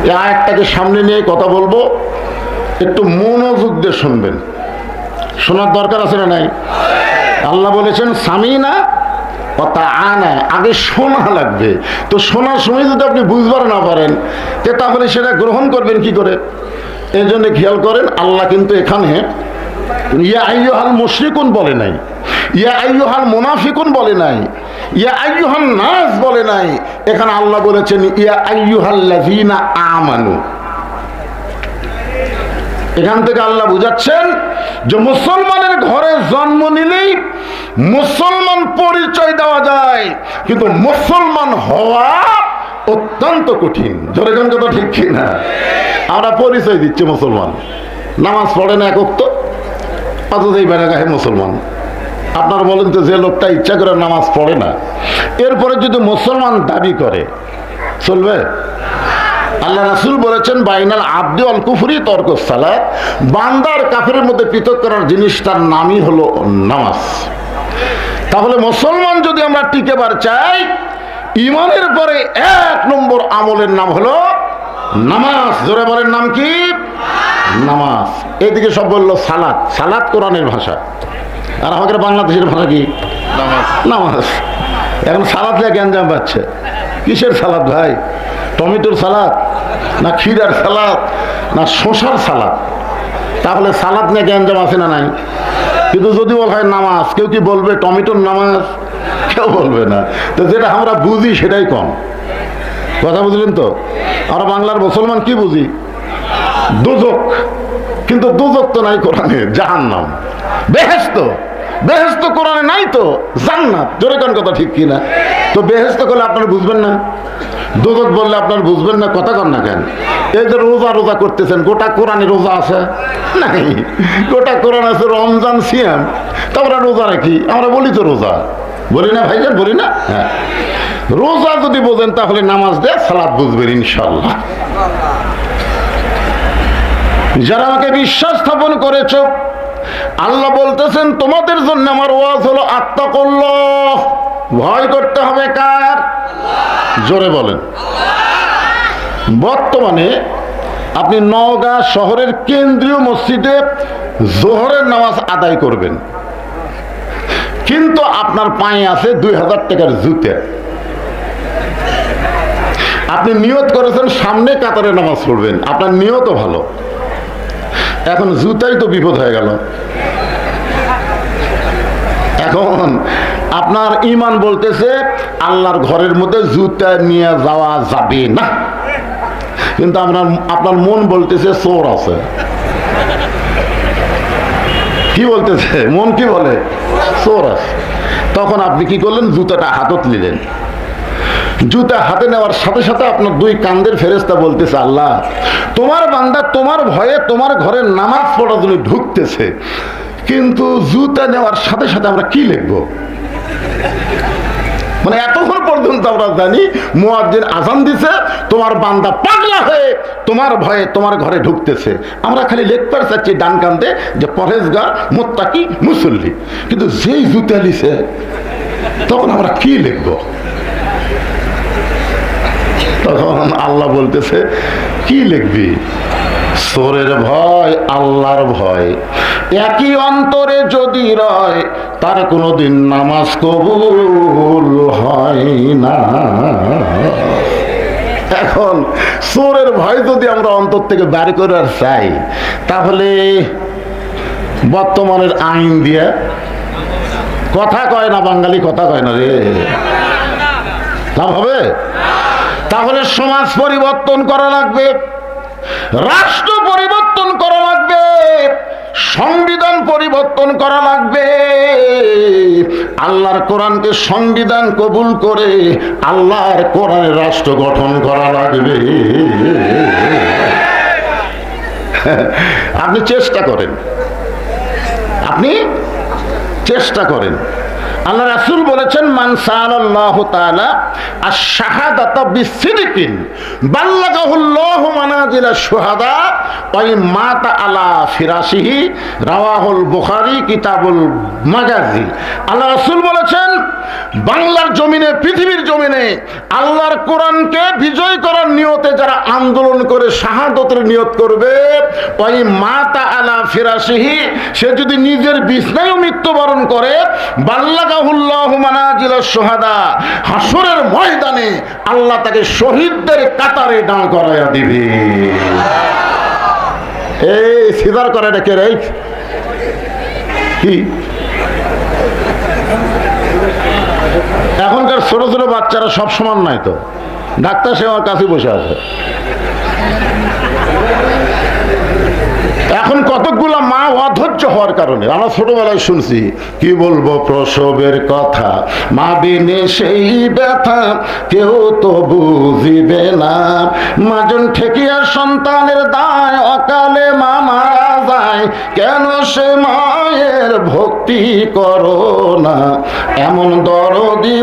এই আয়াতটাকে সামনে নিয়ে কথা বলবো, একটু মনোযোগ দিয়ে শুনবেন। শোনার দরকার আছে না নাই? আল্লাহ বলেছেন সামিনা কথা আনা, আগে শোনা লাগবে। তো শোনার সময় যদি আপনি বুঝবার না পারেন তাহলে সেটা গ্রহণ করবেন কি করে? এই জন্য খেয়াল করেন, আল্লাহ কিন্তু এখানে ইয়া আইয়ুহাল মুশরিকুন বলে নাই, ইয়া আইয়ুহাল মুনাফিকুন বলে নাই, ইয়া আইয়ুহান নাস বলে নাই। এখানে আল্লাহ বলেছেন ইয়া আইয়ুহাল্লাযীনা আমানু। এখান থেকে আল্লাহ বুঝাচ্ছেন যে মুসলমানের ঘরে জন্ম নিলেই মুসলমান পরিচয় দেওয়া যায়, কিন্তু মুসলমান হওয়া অত্যন্ত কঠিন। জোরে কোন কথা ঠিক কিনা? আমরা পরিচয় দিচ্ছি মুসলমান, নামাজ পড়ে না এক ওয়াক্ত, অথচ এই বেড়াগাহে মুসলমান। আপনারা বলেন তো, যে লোকটা ইচ্ছা করে নামাজ পড়ে না, এরপরে যদি মুসলমান দাবি করে চলবে? আল্লাহ রাসূল বলেছেন বাইনাল আব্দি ওয়াল কুফরি তরকুস সালাত, বান্দার কাফেরের মধ্যে পৃথক করার জিনিসটার নামই হলো নামাজ। তাহলে মুসলমান যদি আমরা টিকেবার চাই, ইমানের পরে এক নম্বর আমলের নাম হলো নামাজ। জোরে বলেন নাম কি? নামাজ। এদিকে সব বললো সালাত, সালাত কোরআনের ভাষা, আর আমাদের বাংলাদেশের ভাষা কি? নামাজ। এখন সালাদ নিয়ে গ্যাঞ্জাম পাচ্ছে। কিসের সালাদ ভাই? টমেটোর সালাদ না ক্ষীরার সালাদ না শসার সালাদ? তাহলে সালাদ নিয়ে গ্যাঞ্জাম আছে না নাই? কিন্তু যদি বলা হয় নামাজ, কেউ কি বলবে টমেটোর নামাজ? কেউ বলবে না। তো যেটা আমরা বুঝি সেটাই কম। কথা বুঝলেন তো? আমরা বাংলার মুসলমান কি বুঝি? দোজক। কিন্তু দোজক তো নাই কোরআনে, জাহান্নাম। বেহেশত, বেহেশত কোরআনে নাই তো, জান্নাত। জোরে কোন কথা ঠিক কিনা? তো বেহেশত করলে আপনারা বুঝবেন না, দোজক বললে আপনারা বুঝবেন না, কথা কন না কেন? এই যে রোজা রোজা করতেছেন, গোটা কোরআনে রোজা আছে নাই? গোটা কোরআন আছে রমজান সিয়াম, তো আমরা রোজা রাখি, আমরা বলি তো রোজা, বলি না ভাইজান? বলি না? হ্যাঁ। রোজা যদি বোঝেন তাহলে নামাজ দিয়ে সালাত বুঝবেন ইনশাআল্লাহ। যারা আমাকে বিশ্বাস স্থাপন করেছ, আল্লাহ বলতেছেন তোমাদের জন্য আমার ওয়াজ হলো আত্তাকুল্লাহ, ভয় করতে হবে কার? জোরে বলেন। বর্তমানে আপনি নওগাঁ শহরের কেন্দ্রীয় মসজিদে জোহরের নামাজ আদায় করবেন, কিন্তু আপনার পায়ে আছে 2000 টাকার জুতা। আপনি নিয়ত করেছেন সামনে কাতারে নামাজ পড়বেন, আপনার নিয়তও ভালো, এখন জুতাই তো বিপদ হয়ে গেল। এখন আপনার ঈমান বলতেছে আল্লাহর ঘরের মধ্যে জুতা নিয়ে যাওয়া যাবে না, কিন্তু আপনার মন বলতেছে চোর আছে। কি বলতেছে? মন কি বলে? চোর আছে। তখন আপনি কি করলেন? জুতাটা হাতত নিলেন। জুতা হাতে নেওয়ার সাথে সাথে আপনার দুই কান্দের ফেরেশতা বলতেছে আল্লাহ তোমার বান্দা তোমার ভয়ে তোমার ঘরে নামাজ পড়ার জন্য ঢুকতেছে, কিন্তু জুতা নেওয়ার সাথে সাথে আমরা কি লিখবো? মানে এতক্ষণ পর্যন্ত আমরা জানি মুয়াজ্জিন আযান দিছে, তোমার বান্দা পাগলা হয়ে তোমার ভয়ে তোমার ঘরে ঢুকতেছে। আমরা খালি লিখতে চাচ্ছি ডান কান্দে যে পরহেজগার, মুত্তাকি, মুসল্লি, কিন্তু যেই জুতা লিছে তখন আমরা কি লিখবো? তখন আল্লাহ বলতেছে কি লিখবি? চোরের ভয়, আল্লাহর ভয় একই অন্তরে যদি রয়, তার কোনোদিন নামাজ কবুল হয় না। এখন চোরের ভয় যদি আমরা অন্তর থেকে বের করে চাই, তাহলে বর্তমানের আইন দিয়ে কথা কয় না, বাঙালি কথা কয় না রে, লাভ হবে? তাহলে সমাজ পরিবর্তন করা লাগবে, রাষ্ট্র পরিবর্তন করা লাগবে, সংবিধান পরিবর্তন করা লাগবে। আল্লাহর কোরআনকে সংবিধান কবুল করে আল্লাহর কোরআনের রাষ্ট্র গঠন করা লাগবে। আপনি চেষ্টা করেন, আপনি চেষ্টা করেন। আল্লাহ রাসূল বলেছেন মান সাআলাল্লাহু তাআলা আশ-শাহাদাতা বিসিদকিন বাল্লাগাহুল্লাহু মানাজিলা শুহাদা ওয়া মাতা আলা ফিরাশিহি, রাওয়াহুল বুখারী কিতাবুল মাগাজি। আল্লাহ রাসূল বলেছেন বাংলার জমিনে, পৃথিবীর জমিনে আল্লাহর কোরআনকে বিজয় করার নিয়তে যারা আন্দোলন করে শাহাদতের নিয়ত করবে, ওই মাতা আলা ফিরাশিহি, সে যদি নিজের বিছনায়ও মৃত্যুবরণ করে, বাল্লাগাহুল্লাহু মানাজিলাশ শুহাদা, হাসরের ময়দানে আল্লাহ তাকে শহীদদের কাতারে দাঁড় করাইয়া দিবে। এই সিজার করে কে রে? কি এখনকার ছোট ছোট বাচ্চারা সব সমান নাই তো, ডাক্তার সে আমার কাছে বসে আছে। এখন কতকগুলা মা অধৈর্য হওয়ার কারণে, আমরা ছোটবেলায় শুনছি, কি বলবো প্রসবের কথা, মা বিনে সেই ব্যথা কেউ তো বুঝিবে না, মাজন ঠেকিয়া সন্তানের দায়, অকালে মা মারা যায়, কেন সে মায়ের ভক্তি করো না, এমন দরদি